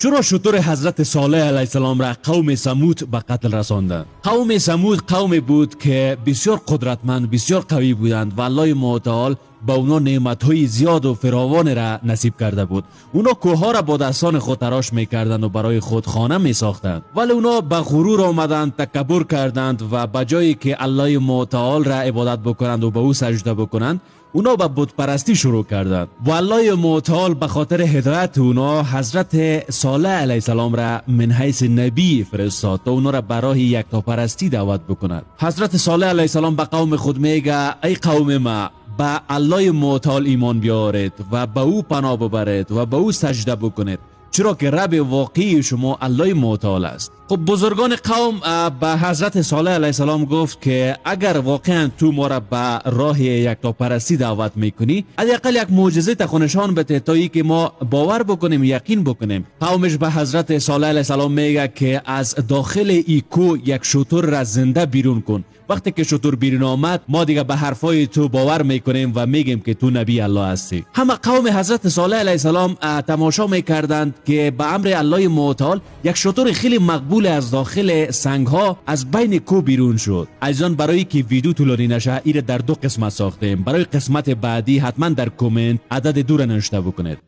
چرا شتر حضرت صالح علیه السلام را قوم سمود به قتل رساندند؟ قوم سمود قومی بود که بسیار قدرتمند، بسیار قوی بودند و الله متعال با اونا نعمت‌های زیاد و فراوان را نصیب کرده بود. اونا کوه‌ها را با دستان خود تراش می‌کردند و برای خود خانه می‌ساختند. ولی اونا به غرور آمدند، تکبر کردند و بجایی که الله متعال را عبادت بکنند و به او سجده بکنند، اونا به بت پرستی شروع کردند. و الله متعال به خاطر هدایت اونا حضرت صالح علیه السلام را من حیث نبی فرستاد تا اونا را برای یکتاپرستی دعوت بکند. حضرت صالح علیه السلام به قوم خود میگه ای قوم ما، به الله متعال ایمان بیارید و به او پناه ببرید و به او سجده بکنید، چرا که رب واقعی شما الله متعال است. خب بزرگان قوم به حضرت صالح علیه السلام گفت که اگر واقعا تو ما را به راه یکتاپرستی دعوت میکنی، حداقل یک معجزه تخونشان بده تا ای که ما باور بکنیم، یقین بکنیم. قومش به حضرت صالح علیه السلام میگه که از داخل ای کو یک شتر را زنده بیرون کن. وقتی که شتر بیرون آمد، ما دیگه به حرفای تو باور میکنیم و میگیم که تو نبی الله هستی. همه قوم حضرت صالح علیه السلام تماشا میکردند که به امر الله متعال یک شتر خیلی مقبول از داخل سنگ ها از بین کو بیرون شد. عزیزان، برای که ویدیو طولانی نشه، ایره در 2 قسمت ساختیم. برای قسمت بعدی حتما در کامنت عدد 2 را نوشته بکنید.